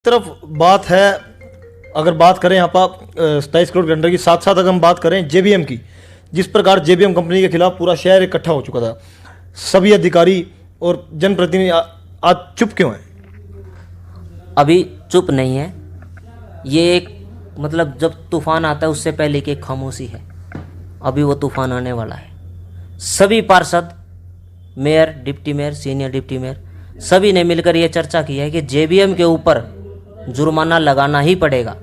तरफ बात है, अगर बात करें यहाँ पर 27 करोड़ टेंडर की, साथ साथ अगर हम बात करें जेबीएम की, जिस प्रकार जेबीएम कंपनी के खिलाफ पूरा शहर इकट्ठा हो चुका था, सभी अधिकारी और जनप्रतिनिधि आज चुप क्यों हैं? अभी चुप नहीं है। ये एक मतलब जब तूफान आता है उससे पहले की एक खामोशी है। अभी वो तूफान आने वाला है। सभी पार्षद, mayor, deputy mayor, senior deputy mayor, सभी ने मिलकर ये चर्चा की है कि जेबीएम के ऊपर जुर्माना लगाना ही पड़ेगा।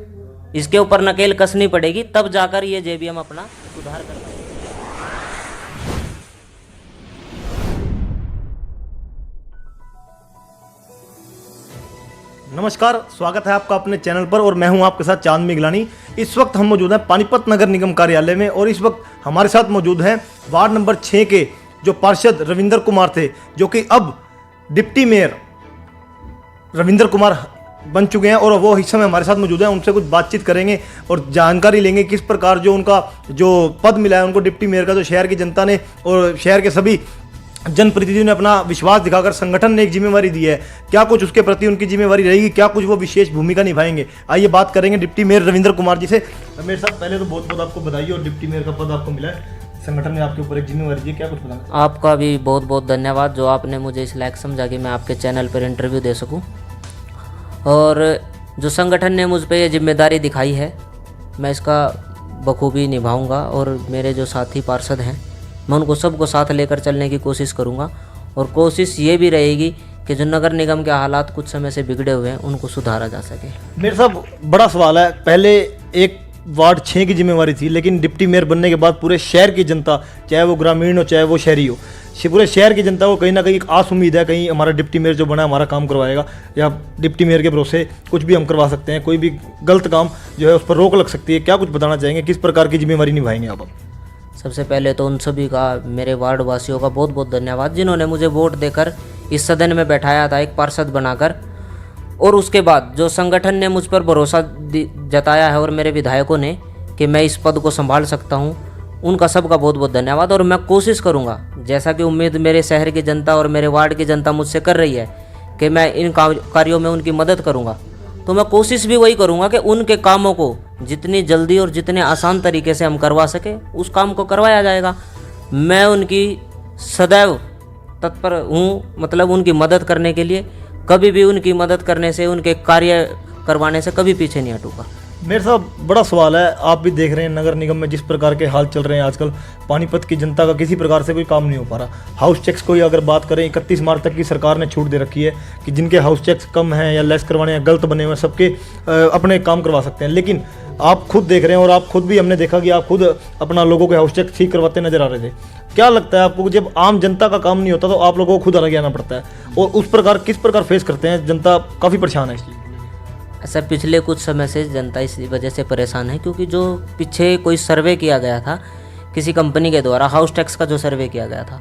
इसके ऊपर नकेल कसनी पड़ेगी, तब जाकर ये जेबीएम अपना सुधार कर पाएगा। नमस्कार, स्वागत है आपका अपने चैनल पर और मैं हूं आपके साथ चांद मिगलानी। इस वक्त हम मौजूद हैं पानीपत नगर निगम कार्यालय में और इस वक्त हमारे साथ मौजूद हैं वार्ड नंबर 6 के जो पार्षद रविंदर कुमार थे, जो कि अब डिप्टी मेयर रविंदर कुमार बन चुके हैं और वो इस समय हमारे साथ मौजूद हैं। उनसे कुछ बातचीत करेंगे और जानकारी लेंगे किस प्रकार जो उनका जो पद मिला है उनको डिप्टी मेयर का, जो शहर की जनता ने और शहर के सभी जनप्रतिनिधियों ने अपना विश्वास दिखाकर संगठन ने एक जिम्मेवारी दी है, क्या कुछ उसके प्रति उनकी जिम्मेवारी रहेगी, क्या कुछ वो विशेष भूमिका निभाएंगे। आइए बात करेंगे डिप्टी मेयर रविंदर कुमार जी से। मेरे साथ पहले तो बहुत बहुत आपको बधाई और डिप्टी मेयर का पद आपको मिला है, संगठन ने आपके ऊपर एक जिम्मेवारी दी, क्या कुछ बताना? आपका भी बहुत बहुत धन्यवाद जो आपने मुझे इस लायक समझा कि मैं आपके चैनल पर इंटरव्यू दे सकूं। और जो संगठन ने मुझ पर ये जिम्मेदारी दिखाई है, मैं इसका बखूबी निभाऊंगा और मेरे जो साथी पार्षद हैं मैं उनको सबको साथ लेकर चलने की कोशिश करूंगा। और कोशिश ये भी रहेगी कि जो नगर निगम के हालात कुछ समय से बिगड़े हुए हैं उनको सुधारा जा सके। मेरे साहब बड़ा सवाल है, पहले एक वार्ड 6 की जिम्मेवारी थी, लेकिन डिप्टी मेयर बनने के बाद पूरे शहर की जनता, चाहे वो ग्रामीण हो चाहे वो शहरी हो, पूरे शहर की जनता को कहीं ना कहीं एक आस उम्मीद है, कहीं हमारा डिप्टी मेयर जो बना हमारा काम करवाएगा या डिप्टी मेयर के भरोसे कुछ भी हम करवा सकते हैं, कोई भी गलत काम जो है उस पर रोक लग सकती है। क्या कुछ बताना चाहेंगे, किस प्रकार की जिम्मेवारी निभाएंगे आप? सबसे पहले तो उन सभी का, मेरे वार्ड वासियों का बहुत बहुत धन्यवाद जिन्होंने मुझे वोट देकर इस सदन में बैठाया था एक पार्षद बनाकर। और उसके बाद जो संगठन ने मुझ पर भरोसा जताया है और मेरे विधायकों ने कि मैं इस पद को संभाल सकता हूं, उनका सबका बहुत बहुत धन्यवाद। और मैं कोशिश करूंगा, जैसा कि उम्मीद मेरे शहर की जनता और मेरे वार्ड की जनता मुझसे कर रही है कि मैं इन कार्यों में उनकी मदद करूंगा, तो मैं कोशिश भी वही करूंगा कि उनके कामों को जितनी जल्दी और जितने आसान तरीके से हम करवा सके उस काम को करवाया जाएगा। मैं उनकी सदैव तत्पर हूँ, मतलब उनकी मदद करने के लिए। कभी भी उनकी मदद करने से, उनके कार्य करवाने से कभी पीछे नहीं हटूंगा। मेरे साहब बड़ा सवाल है, आप भी देख रहे हैं नगर निगम में जिस प्रकार के हाल चल रहे हैं आजकल, पानीपत की जनता का किसी प्रकार से कोई काम नहीं हो पा रहा। हाउस टैक्स को ही अगर बात करें, 31 मार्च तक की सरकार ने छूट दे रखी है कि जिनके हाउस टैक्स कम हैं या लेस करवाने या गलत बने हुए हैं, सबके अपने काम करवा सकते हैं। लेकिन आप खुद देख रहे हैं और आप खुद भी, हमने देखा कि आप खुद अपना लोगों के हाउस टैक्स ठीक करवाते नजर आ रहे थे। क्या लगता है आपको, जब आम जनता का काम नहीं होता तो आप लोगों को खुद अलग आना पड़ता है और उस प्रकार किस प्रकार फेस करते हैं? जनता काफ़ी परेशान है इस चीज़। ऐसा पिछले कुछ समय से जनता इस वजह से परेशान है क्योंकि जो पीछे कोई सर्वे किया गया था किसी कंपनी के द्वारा, हाउस टैक्स का जो सर्वे किया गया था,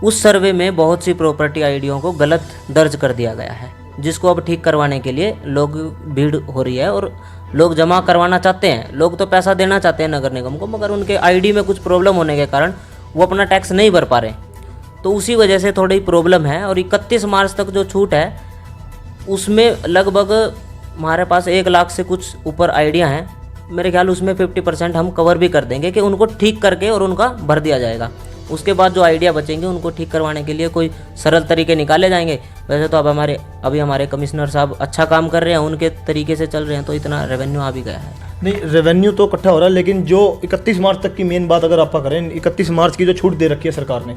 उस सर्वे में बहुत सी प्रॉपर्टी आईडियों को गलत दर्ज कर दिया गया है, जिसको अब ठीक करवाने के लिए लोग भीड़ हो रही है और लोग जमा करवाना चाहते हैं। लोग तो पैसा देना चाहते हैं नगर निगम को, मगर उनके आईडी में कुछ प्रॉब्लम होने के कारण वो अपना टैक्स नहीं भर पा रहे, तो उसी वजह से थोड़ी प्रॉब्लम है। और 31 मार्च तक जो छूट है उसमें लगभग हमारे पास 1 लाख से कुछ ऊपर आइडिया हैं। मेरे ख्याल उसमें 50% हम कवर भी कर देंगे कि उनको ठीक करके और उनका भर दिया जाएगा। उसके बाद जो आइडिया बचेंगे उनको ठीक करवाने के लिए कोई सरल तरीके निकाले जाएंगे। वैसे तो अब अभी हमारे कमिश्नर साहब अच्छा काम कर रहे हैं, उनके तरीके से चल रहे हैं, तो इतना रेवेन्यू आ भी गया है। नहीं, रेवेन्यू तो इकट्ठा हो रहा है, लेकिन जो 31 मार्च तक की मेन बात अगर आप करें, 31 मार्च की जो छूट दे रखी है सरकार ने,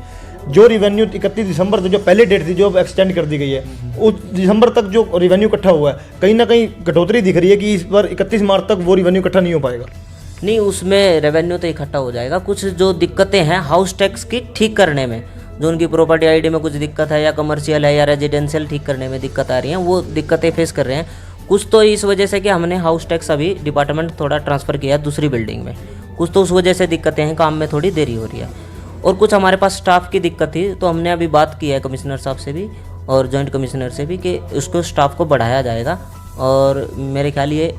जो रेवेन्यू 31 दिसंबर तक जो पहले डेट थी जो अब एक्सटेंड कर दी गई है, उस दिसंबर तक जो रेवेन्यू इकट्ठा हुआ है, कहीं ना कहीं कटौती दिख रही है कि इस बार 31 मार्च तक वो रेवेन्यू इकट्ठा नहीं हो पाएगा। नहीं, उसमें रेवेन्यू तो इकट्ठा हो जाएगा। कुछ जो दिक्कतें हैं हाउस टैक्स की ठीक करने में, जो उनकी प्रॉपर्टी आईडी में कुछ दिक्कत है या कमर्शियल है या रेजिडेंशियल ठीक करने में दिक्कत आ रही है, वो दिक्कतें फेस कर रहे हैं। कुछ तो इस वजह से कि हमने हाउस टैक्स अभी डिपार्टमेंट थोड़ा ट्रांसफ़र किया है दूसरी बिल्डिंग में, कुछ तो उस वजह से दिक्कतें हैं, काम में थोड़ी देरी हो रही है। और कुछ हमारे पास स्टाफ की दिक्कत थी, तो हमने अभी बात की है कमिश्नर साहब से भी और जॉइंट कमिश्नर से भी कि उसको स्टाफ को बढ़ाया जाएगा। और मेरे ख्याल ये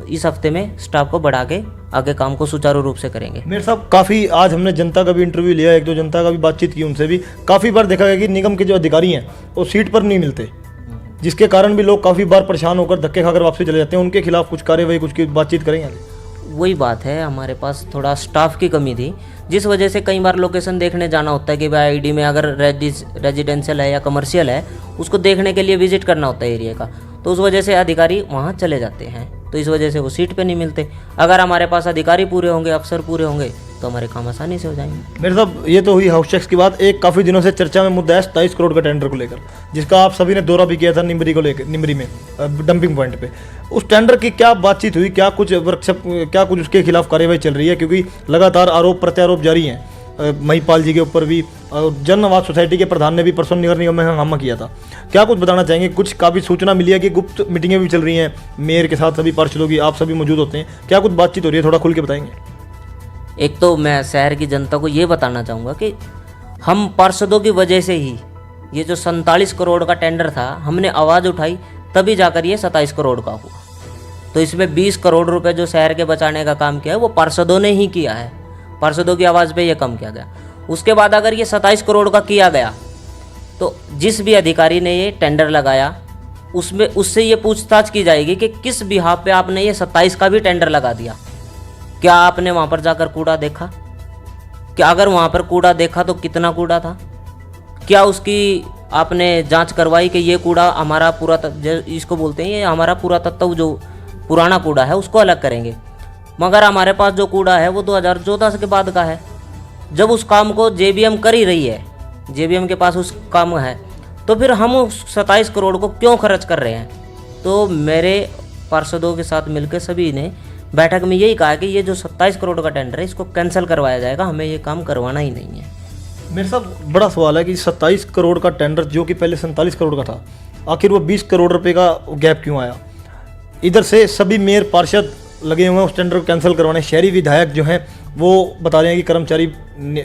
इस हफ्ते में स्टाफ को बढ़ा के आगे काम को सुचारू रूप से करेंगे। मेरे साहब काफ़ी आज हमने जनता का भी इंटरव्यू लिया, एक दो जनता का भी बातचीत की, उनसे भी काफ़ी बार देखा गया कि निगम के जो अधिकारी हैं वो सीट पर नहीं मिलते। जिसके कारण भी लोग काफ़ी बार परेशान होकर धक्के खाकर वापसी चले जाते हैं। उनके खिलाफ कुछ कार्यवाही, कुछ की बातचीत करेंगे आगे? वही बात है, हमारे पास थोड़ा स्टाफ की कमी थी, जिस वजह से कई बार लोकेशन देखने जाना होता है कि भाई आईडी में अगर रेजिडेंशियल है या कमर्शियल है, उसको देखने के लिए विजिट करना होता है एरिया का, तो उस वजह से अधिकारी वहाँ चले जाते हैं, तो इस वजह से वो सीट पे नहीं मिलते। अगर हमारे पास अधिकारी पूरे होंगे, अफसर पूरे होंगे, तो हमारे काम आसानी से हो जाएंगे। मेरे साहब, ये तो हुई हाउस टैक्स की बात। एक काफ़ी दिनों से चर्चा में मुद्दा है 27 करोड़ का टेंडर को लेकर, जिसका आप सभी ने दौरा भी किया था निमरी को लेकर, निमरी में डंपिंग पॉइंट पे। उस टेंडर की क्या बातचीत हुई, क्या कुछ वर्कशॉप, क्या कुछ उसके खिलाफ कार्यवाही चल रही है? क्योंकि लगातार आरोप प्रत्यारोप जारी हैं महिपाल जी के ऊपर भी, और जन आवाज सोसाइटी के प्रधान ने भी परसों नगर निगम में हंगामा किया था। क्या कुछ बताना चाहेंगे? कुछ काफ़ी सूचना मिली है कि गुप्त मीटिंगें भी चल रही हैं मेयर के साथ, सभी पार्षदों की, आप सभी मौजूद होते हैं, क्या कुछ बातचीत हो रही है? थोड़ा खुल के बताएंगे। एक तो मैं शहर की जनता को ये बताना चाहूँगा कि हम पार्षदों की वजह से ही ये जो 47 करोड़ का टेंडर था, हमने आवाज़ उठाई तभी जाकर ये 27 करोड़ का हुआ। तो इसमें 20 करोड़ रुपए जो शहर के बचाने का काम किया है वो पार्षदों ने ही किया है, पार्षदों की आवाज़ पे ये कम किया गया। उसके बाद अगर ये 27 करोड़ का किया गया तो जिस भी अधिकारी ने ये टेंडर लगाया उसमें उससे ये पूछताछ की जाएगी कि किस बिहाफ पे आपने ये 27 का भी टेंडर लगा दिया। क्या आपने वहाँ पर जाकर कूड़ा देखा? क्या अगर वहाँ पर कूड़ा देखा तो कितना कूड़ा था? क्या उसकी आपने जांच करवाई कि ये कूड़ा हमारा इसको बोलते हैं, ये हमारा पुरातत्व जो पुराना कूड़ा है उसको अलग करेंगे, मगर हमारे पास जो कूड़ा है वो 2014 के बाद का है, जब उस काम को जेबीएम कर ही रही है, जेबीएम के पास उस काम है, तो फिर हम उस 27 करोड़ को क्यों खर्च कर रहे हैं? तो मेरे पार्षदों के साथ मिलकर सभी ने बैठक में यही कहा कि ये जो 27 करोड़ का टेंडर है इसको कैंसिल करवाया जाएगा, हमें ये काम करवाना ही नहीं है। मेरे साहब, बड़ा सवाल है कि 27 करोड़ का टेंडर जो कि पहले 47 करोड़ का था, आखिर वो 20 करोड़ रुपए का गैप क्यों आया? इधर से सभी मेयर पार्षद लगे हुए हैं उस टेंडर को कैंसिल करवाने। शहरी विधायक जो हैं वो बता रहे हैं कि कर्मचारी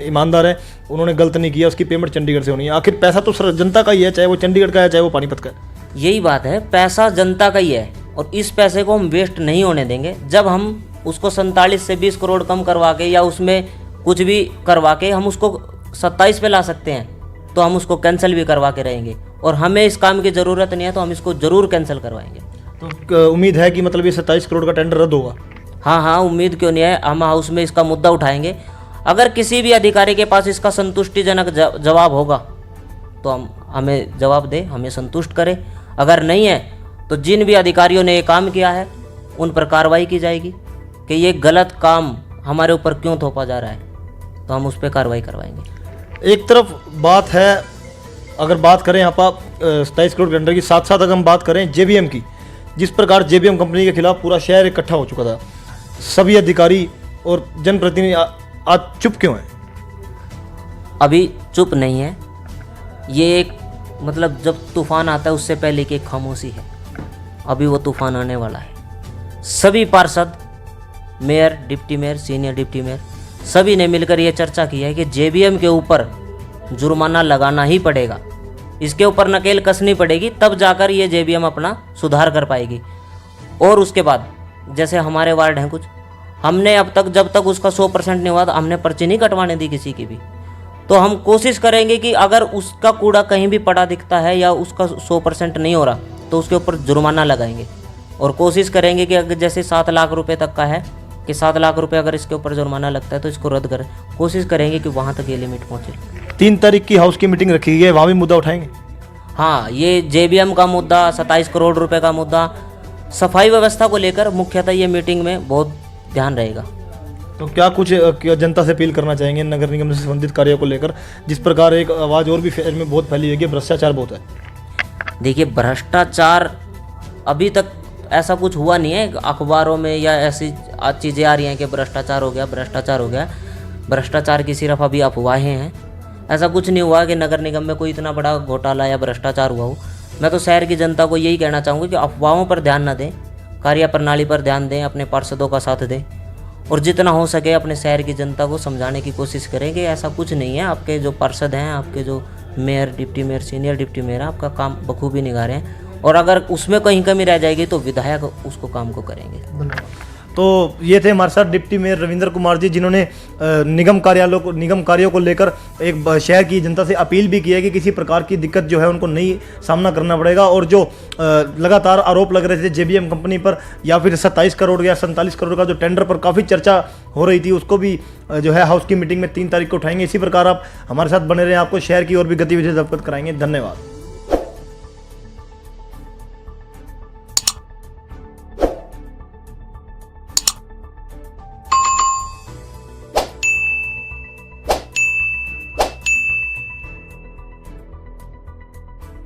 ईमानदार है, उन्होंने गलत नहीं किया, उसकी पेमेंट चंडीगढ़ से होनी है। आखिर पैसा तो जनता का ही है, चाहे वो चंडीगढ़ का है चाहे वो पानीपत का है। यही बात है, पैसा जनता का ही है और इस पैसे को हम वेस्ट नहीं होने देंगे। जब हम उसको 47 से 20 करोड़ कम करवा के या उसमें कुछ भी करवा के हम उसको 27 पे ला सकते हैं, तो हम उसको कैंसिल भी करवा के रहेंगे। और हमें इस काम की ज़रूरत नहीं है तो हम इसको ज़रूर कैंसिल करवाएंगे। तो उम्मीद है कि मतलब ये 27 करोड़ का टेंडर रद्द होगा? हाँ, उम्मीद क्यों नहीं है। हम हाउस में इसका मुद्दा उठाएंगे। अगर किसी भी अधिकारी के पास इसका संतुष्टिजनक जवाब होगा तो हमें जवाब दे, हमें संतुष्ट करे। अगर नहीं है तो जिन भी अधिकारियों ने ये काम किया है उन पर कार्रवाई की जाएगी कि ये गलत काम हमारे ऊपर क्यों थोपा जा रहा है, तो हम उस पर कार्रवाई करवाएंगे। एक तरफ बात है, अगर बात करें यहाँ पर 27 करोड़ टेंडर की, साथ साथ अगर हम बात करें जेबीएम की, जिस प्रकार जेबीएम कंपनी के खिलाफ पूरा शहर इकट्ठा हो चुका था, सभी अधिकारी और जनप्रतिनिधि आज चुप क्यों हैं? अभी चुप नहीं है, ये एक मतलब जब तूफान आता है उससे पहले की एक खामोशी है। अभी वो तूफान आने वाला है। सभी पार्षद, mayor, deputy mayor, senior deputy mayor, सभी ने मिलकर ये चर्चा की है कि जेबीएम के ऊपर जुर्माना लगाना ही पड़ेगा, इसके ऊपर नकेल कसनी पड़ेगी, तब जाकर ये जेबीएम अपना सुधार कर पाएगी। और उसके बाद जैसे हमारे वार्ड हैं कुछ, हमने अब तक जब तक उसका 100% नहीं हुआ तो हमने पर्ची नहीं कटवाने दी किसी की भी। तो हम कोशिश करेंगे कि अगर उसका कूड़ा कहीं भी पड़ा दिखता है या उसका 100% नहीं हो रहा तो उसके ऊपर जुर्माना लगाएंगे। और कोशिश करेंगे कि अगर जैसे 7 लाख रुपए तक का है कि 7 लाख रुपए अगर इसके ऊपर जुर्माना लगता है तो इसको रद्द करें। कोशिश करेंगे कि वहाँ तक ये लिमिट पहुँचे। 3 तारीख की हाउस की मीटिंग रखी गई है, वहाँ भी मुद्दा उठाएंगे? हाँ, ये जेबीएम का मुद्दा, 27 करोड़ रुपए का मुद्दा, सफाई व्यवस्था को लेकर मुख्यतः ये मीटिंग में बहुत ध्यान रहेगा। तो क्या कुछ जनता से अपील करना चाहेंगे नगर निगम से संबंधित कार्यों को लेकर? जिस प्रकार एक आवाज़ और भी शहर में बहुत फैली हुई है, भ्रष्टाचार बहुत है। देखिए, भ्रष्टाचार अभी तक ऐसा कुछ हुआ नहीं है, अखबारों में या ऐसी चीज़ें आ रही हैं कि भ्रष्टाचार हो गया, भ्रष्टाचार हो गया। भ्रष्टाचार की सिर्फ अभी अफवाहें हैं। ऐसा कुछ नहीं हुआ कि नगर निगम में कोई इतना बड़ा घोटाला या भ्रष्टाचार हुआ हो। मैं तो शहर की जनता को यही कहना चाहूँगा कि अफवाहों पर ध्यान न दें, कार्यप्रणाली पर ध्यान दें, अपने पार्षदों का साथ दें और जितना हो सके अपने शहर की जनता को समझाने की कोशिश करें कि ऐसा कुछ नहीं है। आपके जो पार्षद हैं, आपके जो mayor, deputy mayor, senior deputy mayor, आपका काम बखूबी निभा रहे हैं और अगर उसमें कहीं कमी रह जाएगी तो विधायक उसको काम को करेंगे। तो ये थे हमारे साथ डिप्टी मेयर रविंद्र कुमार जी, जिन्होंने निगम कार्यों को लेकर एक शहर की जनता से अपील भी की है कि किसी प्रकार की दिक्कत जो है उनको नहीं सामना करना पड़ेगा। और जो लगातार आरोप लग रहे थे जेबीएम कंपनी पर, या फिर 27 करोड़ या 47 करोड़ का जो टेंडर पर काफ़ी चर्चा हो रही थी, उसको भी जो है हाउस की मीटिंग में 3 तारीख को उठाएंगे। इसी प्रकार आप हमारे साथ बने रहें, आपको शहर की और भी गतिविधियां अवगत कराएंगे। धन्यवाद।